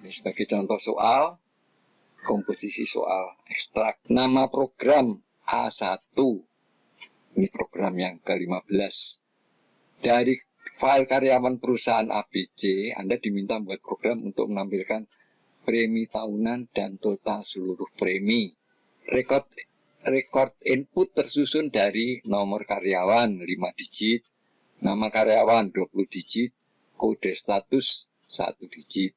Ini sebagai contoh soal, komposisi soal ekstrak. Nama program A1. Ini program yang ke-15. Dari file karyawan perusahaan ABC, Anda diminta membuat program untuk menampilkan premi tahunan dan total seluruh premi. Record input tersusun dari nomor karyawan 5 digit, nama karyawan 20 digit, kode status 1 digit.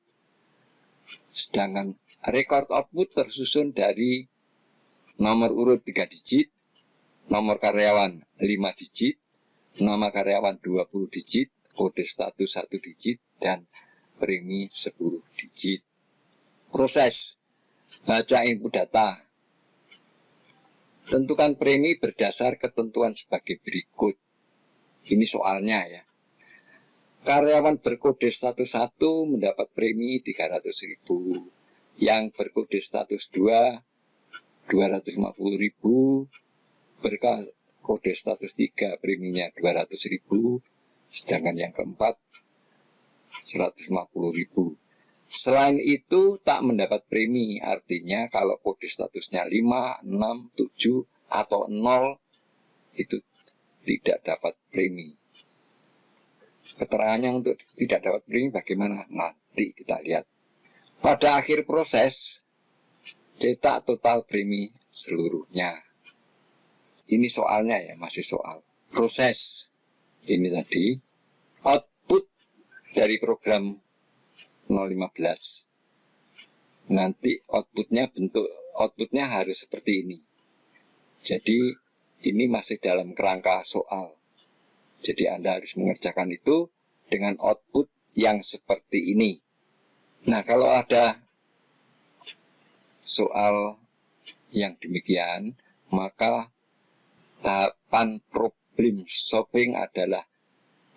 Sedangkan record output tersusun dari nomor urut 3 digit, nomor karyawan 5 digit, nama karyawan 20 digit, kode status 1 digit, dan premi 10 digit. Proses baca input data. Tentukan premi berdasar ketentuan sebagai berikut. Ini soalnya ya. Karyawan berkode status 1 mendapat premi 300.000. Yang berkode status 2 250.000. Berkode status 3 preminya 200.000. Sedangkan yang keempat 150.000. Selain itu tak mendapat premi. Artinya kalau kode statusnya 5, 6, 7 atau 0 itu tidak dapat premi. Keterangannya untuk tidak dapat premi bagaimana? Nanti kita lihat. Pada akhir proses, cetak total premi seluruhnya. Ini soalnya ya, masih soal. Proses. Ini tadi. Output dari program 015. Nanti outputnya harus seperti ini. Jadi ini masih dalam kerangka soal. Jadi Anda harus mengerjakan itu dengan output yang seperti ini. Nah, kalau ada soal yang demikian, maka tahapan problem solving adalah: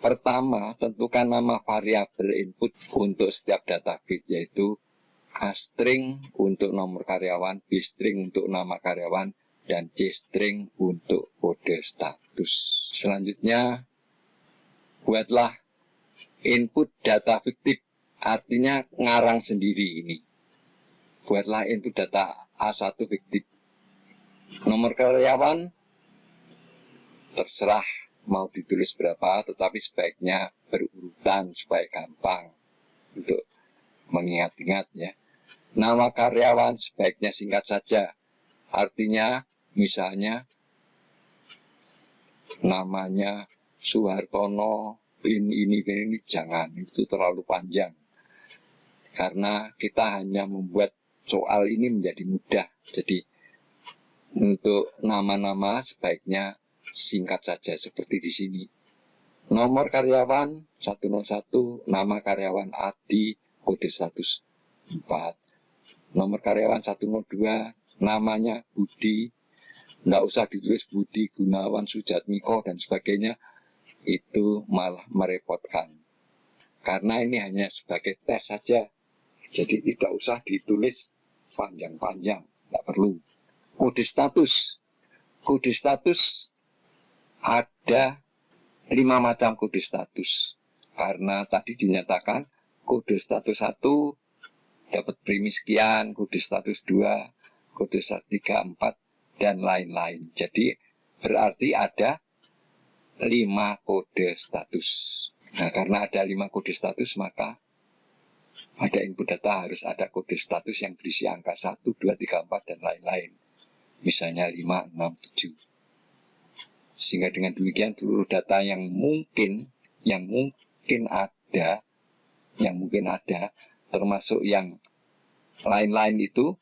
pertama, tentukan nama variabel input untuk setiap data bit, yaitu A string untuk nomor karyawan, B string untuk nama karyawan, dan C string untuk kode status. Selanjutnya, buatlah input data fiktif, artinya ngarang sendiri ini. Buatlah input data A1 fiktif. Nomor karyawan terserah mau ditulis berapa, tetapi sebaiknya berurutan supaya gampang untuk mengingat-ingat ya. Nama karyawan sebaiknya singkat saja. Artinya misalnya namanya Suhartono bin ini jangan, itu terlalu panjang. Karena kita hanya membuat soal ini menjadi mudah. Jadi untuk nama-nama sebaiknya singkat saja seperti di sini. Nomor karyawan 101, nama karyawan Adi, kode status 4. Nomor karyawan 102, namanya Budi. Nggak usah ditulis Budi Gunawan Sujatmiko dan sebagainya. Itu malah merepotkan. Karena ini hanya sebagai tes saja. Jadi tidak usah ditulis panjang-panjang. Nggak perlu. Kode status. Kode status ada 5 macam kode status. Karena tadi dinyatakan kode status 1 dapat premi sekian, kode status 2, kode status 3, 4, dan lain-lain. Jadi berarti ada 5 kode status. Nah, karena ada 5 kode status, maka pada input data harus ada kode status yang berisi angka 1, 2, 3, 4, dan lain-lain. Misalnya 5, 6, 7. Sehingga dengan demikian seluruh data yang mungkin ada, termasuk yang lain-lain itu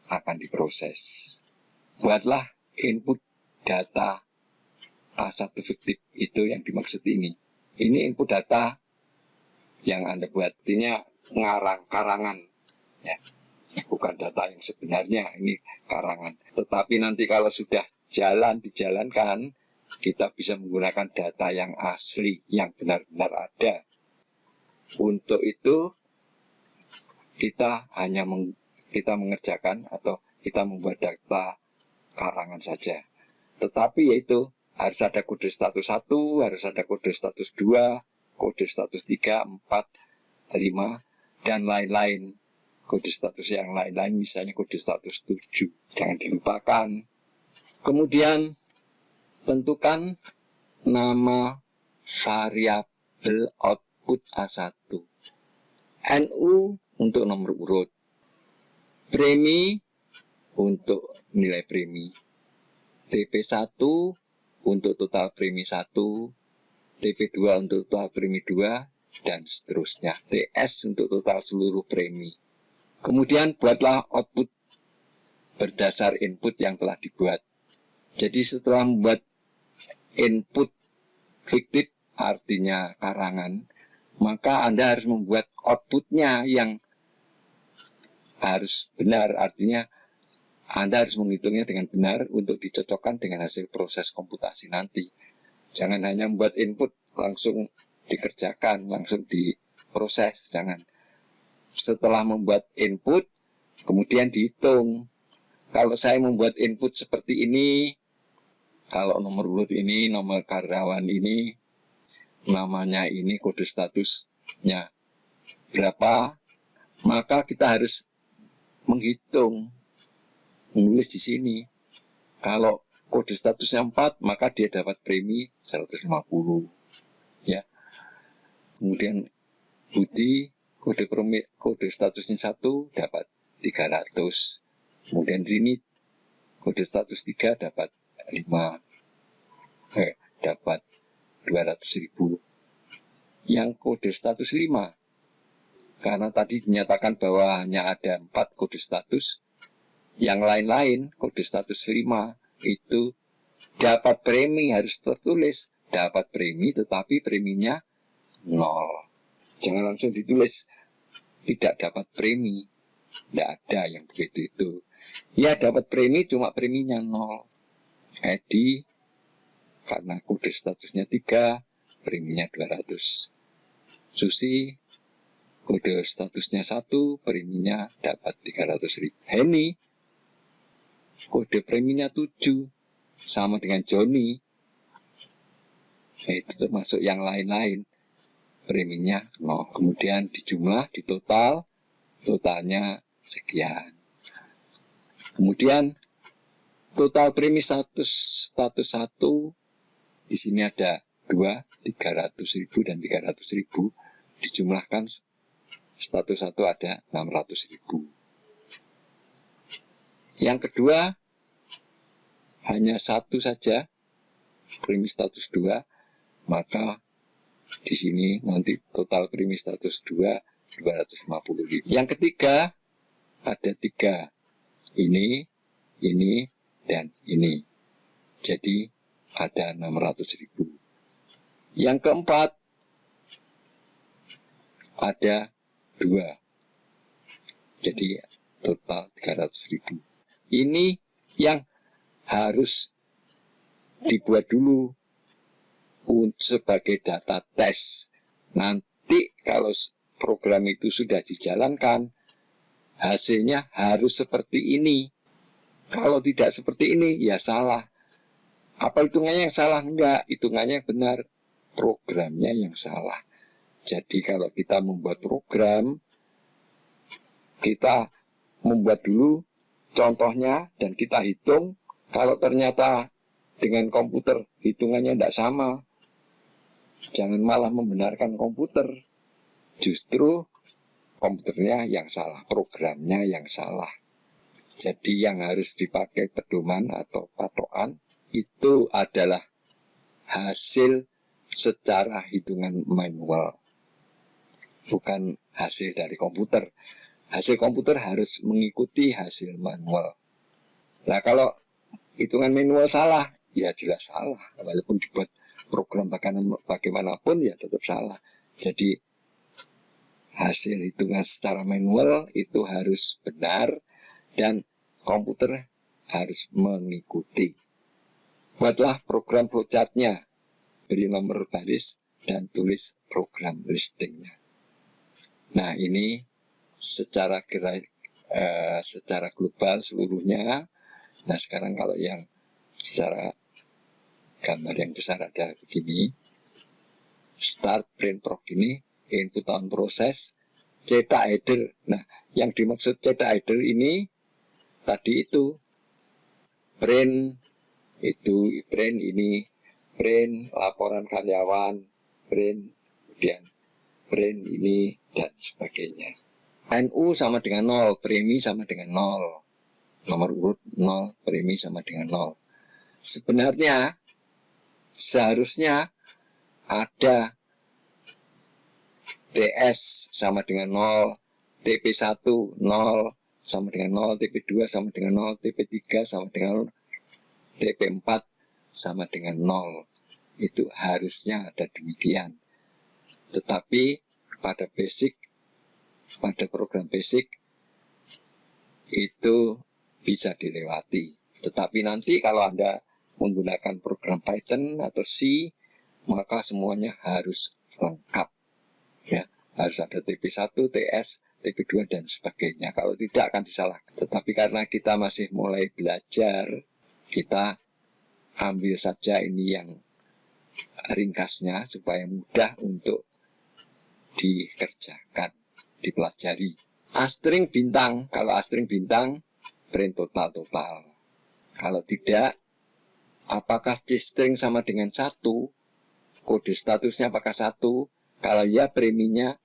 akan diproses. Buatlah input data A1 fiktif, itu yang dimaksud ini. Ini input data yang Anda buat, artinya karangan ya. Bukan data yang sebenarnya, ini karangan. Tetapi nanti kalau sudah dijalankan, kita bisa menggunakan data yang asli, yang benar-benar ada. Untuk itu kita hanya mengerjakan atau kita membuat data karangan saja. Tetapi yaitu harus ada kode status 1, harus ada kode status 2, kode status 3, 4, 5, dan lain-lain. kode status yang lain-lain, misalnya kode status 7. Jangan dilupakan. Kemudian tentukan nama variabel output A1. NU untuk nomor urut. Premi untuk nilai premi. TP1 untuk total premi 1. TP2 untuk total premi 2. Dan seterusnya. TS untuk total seluruh premi. Kemudian buatlah output berdasar input yang telah dibuat. Jadi setelah membuat input fiktif, artinya karangan, maka Anda harus membuat outputnya yang harus benar. Artinya Anda harus menghitungnya dengan benar untuk dicocokkan dengan hasil proses komputasi nanti. Jangan hanya membuat input langsung dikerjakan, langsung diproses. Jangan. Setelah membuat input, kemudian dihitung. Kalau saya membuat input seperti ini, kalau nomor urut ini, nomor karyawan ini, namanya ini, kode statusnya berapa, maka kita harus menghitung, menulis di sini. Kalau kode statusnya 4, maka dia dapat premi 150. Ya. Kemudian Budi, kode statusnya 1 dapat 300. Kemudian Rini, kode status 3 dapat 5. Dapat 200.000. Yang kode status 5, karena tadi dinyatakan bahwa hanya ada 4 kode status, yang lain-lain kode status 5 itu dapat premi, harus tertulis dapat premi, tetapi preminya 0. Jangan langsung ditulis tidak dapat premi. Tidak ada yang begitu itu. Ya dapat premi, cuma preminya 0. Edi, karena kode statusnya 3, preminya 200. Susi, kode statusnya 1, preminya dapat 300.000. Henny, kode preminya 7, sama dengan Joni. Itu termasuk yang lain-lain. Preminya 0. Kemudian dijumlah, ditotal, totalnya sekian. Kemudian total premi status 1, di sini ada 2, 300.000 dan 300.000. Dijumlahkan status 1 ada 600.000. Yang kedua, hanya 1 saja, premi status 2, maka di sini nanti total premi status 2, 250.000. Yang ketiga, ada 3. Ini, dan ini. Jadi, ada 600.000. Yang keempat, ada 2. Jadi, total 300.000. Ini yang harus dibuat dulu sebagai data tes. Nanti kalau program itu sudah dijalankan, hasilnya harus seperti ini. Kalau tidak seperti ini, ya salah. Apa hitungannya yang salah? Enggak, hitungannya yang benar. Programnya yang salah. Jadi kalau kita membuat program, kita membuat dulu contohnya dan kita hitung. Kalau ternyata dengan komputer hitungannya tidak sama, jangan malah membenarkan komputer. Justru komputernya yang salah, programnya yang salah. Jadi yang harus dipakai pedoman atau patokan itu adalah hasil secara hitungan manual, bukan hasil dari komputer. Hasil komputer harus mengikuti hasil manual. Nah kalau hitungan manual salah, ya jelas salah. Walaupun dibuat program bagaimanapun ya tetap salah. Jadi hasil hitungan secara manual itu harus benar dan komputer harus mengikuti. Buatlah program flowchartnya, beri nomor baris dan tulis program listingnya. Nah ini secara global seluruhnya. Nah sekarang kalau yang secara gambar yang besar ada begini. Start brain proc ini input on proses, cetak header. Nah, yang dimaksud cetak header ini tadi itu print, ini print laporan karyawan, print, kemudian print ini dan sebagainya. NU sama dengan 0, premi sama dengan 0, nomor urut 0, premi sama dengan 0. Sebenarnya seharusnya ada TS sama dengan 0, TP1 0 sama dengan 0, TP2 sama dengan 0, TP3 sama dengan 0, TP4 sama dengan 0. Itu harusnya ada demikian. Tetapi pada program basic itu bisa dilewati. Tetapi nanti kalau Anda menggunakan program Python atau C, maka semuanya harus lengkap. Ya, harus ada TP1, TS, TP2 dan sebagainya. Kalau tidak akan disalahkan. Tetapi karena kita masih mulai belajar, kita ambil saja ini yang ringkasnya supaya mudah untuk dikerjakan, dipelajari. Astring bintang, kalau astring bintang print total. Kalau tidak, apakah C-string sama dengan 1? Kode statusnya apakah 1? Kalau ya, preminya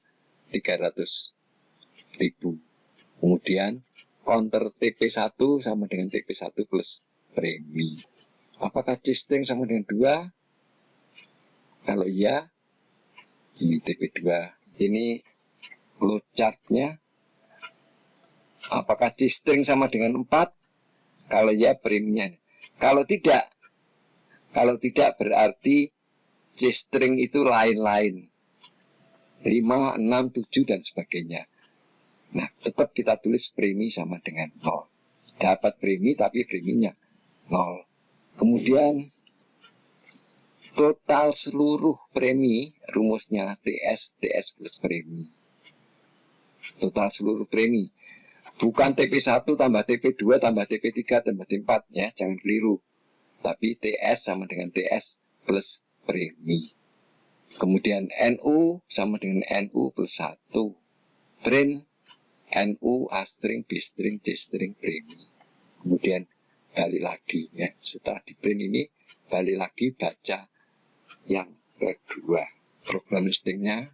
300.000. Kemudian counter TP1 sama dengan TP1 plus premi. Apakah C-string sama dengan 2? Kalau ya, ini TP2. Ini flow chartnya. Apakah C-string sama dengan 4? Kalau ya, preminya. Kalau tidak berarti C-string itu lain-lain. 5, 6, 7 dan sebagainya. Nah, tetap kita tulis premi sama dengan 0. Dapat premi tapi preminya 0. Kemudian total seluruh premi, rumusnya TS plus premi. Total seluruh premi. Bukan TP1 tambah TP2 tambah TP3 tambah TP4 ya, jangan keliru. Tapi TS sama dengan TS plus premi. Kemudian NU sama dengan NU plus 1. Print NU, A string, B string, C string, premi. Kemudian balik lagi ya. Setelah di print ini balik lagi baca yang kedua. Program listingnya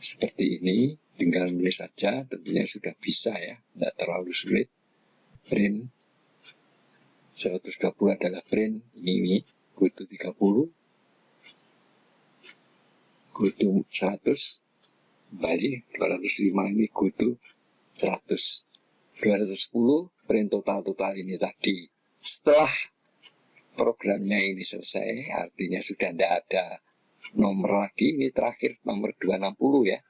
seperti ini. Tinggal nulis saja, tentunya sudah bisa ya, tidak terlalu sulit. Print 120 adalah print ini kutu 30, kutu 100, kembali 205 ini kutu 100, 210 print total ini tadi. Setelah programnya ini selesai, artinya sudah tidak ada nomor lagi, ini terakhir nomor 260 ya.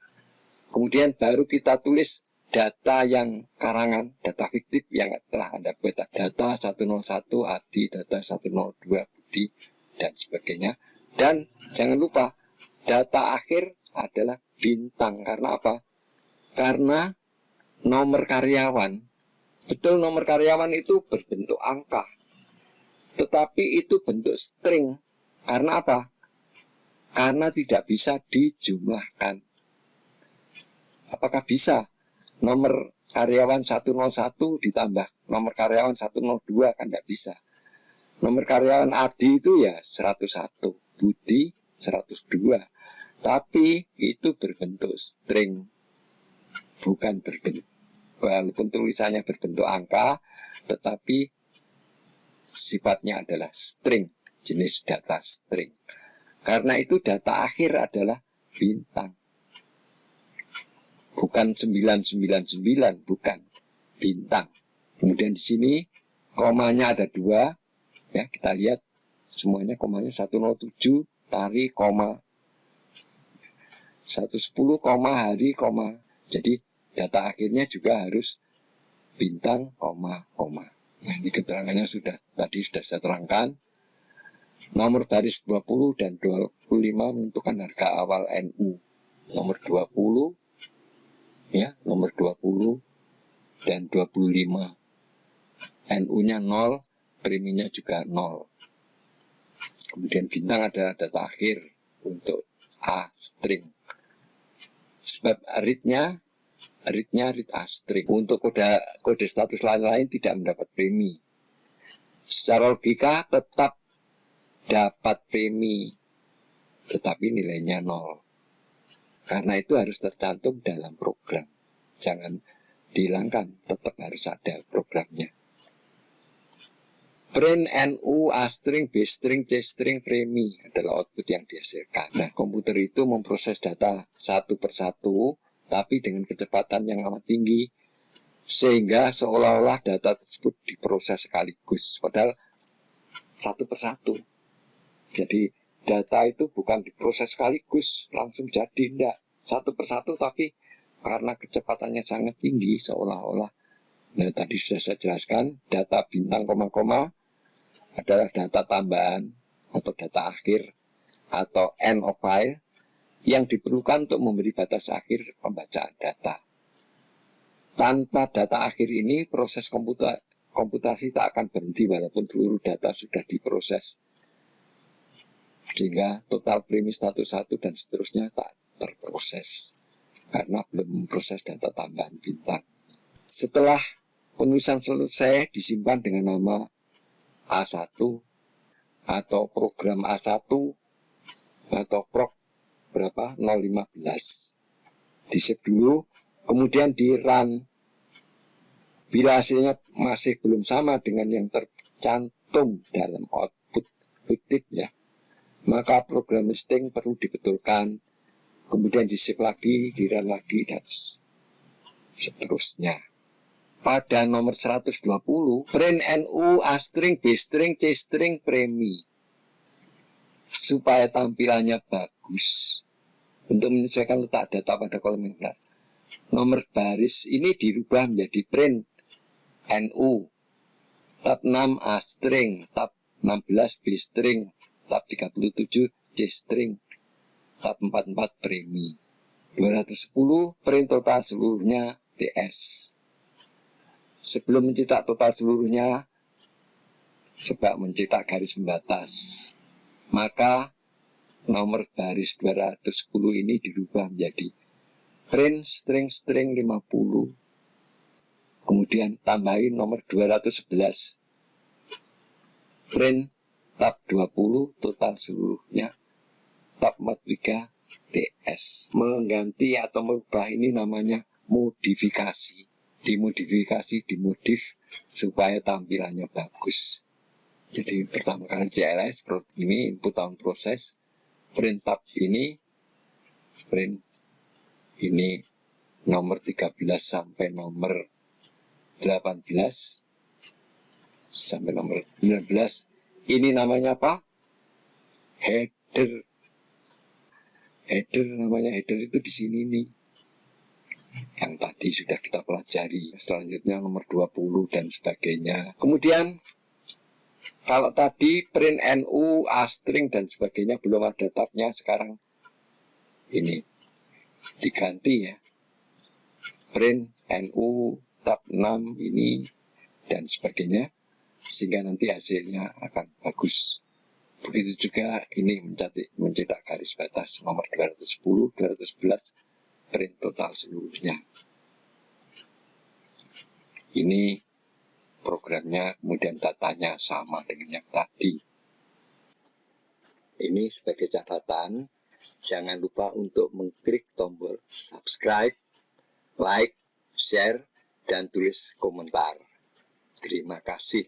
Kemudian baru kita tulis data yang karangan, data fiktif yang telah Anda buat. Data 101 Adi, data 102 Budi, dan sebagainya. Dan jangan lupa, data akhir adalah bintang. Karena apa? Karena nomor karyawan, betul nomor karyawan itu berbentuk angka. Tetapi itu bentuk string. Karena apa? Karena tidak bisa dijumlahkan. Apakah bisa? Nomor karyawan 101 ditambah nomor karyawan 102 kan tidak bisa. Nomor karyawan Adi itu ya 101, Budi 102. Tapi itu berbentuk string, bukan berbentuk, walaupun tulisannya berbentuk angka, tetapi sifatnya adalah string, jenis data string. Karena itu data akhir adalah bintang. Bukan 999, bukan bintang. Kemudian di sini komanya ada 2, ya kita lihat semuanya komanya 107 tari koma 110 koma hari koma. Jadi data akhirnya juga harus bintang koma. Nah ini keterangannya tadi sudah saya terangkan. Nomor baris 20 dan 25 menentukan harga awal NU. Nomor 20 ya, nomor 20 dan 25. NU-nya 0, preminya juga 0. Kemudian bintang adalah data akhir untuk A string. Sebab read-nya read astring. Untuk kode status lain-lain tidak mendapat premi. Secara logika tetap dapat premi, tetapi nilainya 0. Karena itu harus tercantum dalam program. Jangan dihilangkan, tetap harus ada programnya. Print NU, A string, B string, C string, premi adalah output yang dihasilkan. Nah, komputer itu memproses data satu persatu, tapi dengan kecepatan yang amat tinggi, sehingga seolah-olah data tersebut diproses sekaligus, padahal satu persatu. Jadi data itu bukan diproses sekaligus langsung jadi, enggak, satu persatu, tapi karena kecepatannya sangat tinggi seolah-olah. Nah, tadi sudah saya jelaskan, data bintang koma-koma adalah data tambahan atau data akhir atau end of file yang diperlukan untuk memberi batas akhir pembacaan data. Tanpa data akhir ini, proses komputasi tak akan berhenti walaupun seluruh data sudah diproses. Sehingga total premi status 1 dan seterusnya tak terproses karena belum memproses data tambahan bintang. Setelah penulisan selesai, disimpan dengan nama A1 atau program A1 atau prog berapa 015. Di save dulu, kemudian di run. Bila hasilnya masih belum sama dengan yang tercantum dalam output fiktif ya, maka program listing perlu dibetulkan, kemudian di save lagi, di run lagi, dan seterusnya. Pada nomor 120, print NU, A string, B string, C string, premi. Supaya tampilannya bagus, untuk menyesuaikan letak data pada kolom yang benar, nomor baris ini dirubah menjadi print NU, tab 6 A string, tab 16 B string, tab 37 C string, tab 44 premi. 210 print total seluruhnya TS. Sebelum mencetak total seluruhnya, coba mencetak garis pembatas. Maka nomor baris 210 ini dirubah menjadi print string 50. Kemudian tambahin nomor 211. Print tab 20 total seluruhnya, tab 43 TS. Mengganti atau merubah ini namanya modifikasi. Dimodif supaya tampilannya bagus. Jadi pertama kali CLS seperti ini, input tahun proses, print tab ini, print ini nomor 13 sampai nomor 18 sampai nomor 19. Ini namanya apa? Header. Header namanya, header itu di sini nih. Yang tadi sudah kita pelajari. Selanjutnya nomor 20 dan sebagainya. Kemudian kalau tadi print NU, A string dan sebagainya belum ada tabnya, sekarang ini diganti ya. Print NU tab 6 ini dan sebagainya, sehingga nanti hasilnya akan bagus. Begitu juga ini mencetak garis batas nomor 210, 211 print total seluruhnya. Ini programnya, kemudian datanya sama dengan yang tadi. Ini sebagai catatan, jangan lupa untuk mengklik tombol subscribe, like, share, dan tulis komentar. Terima kasih.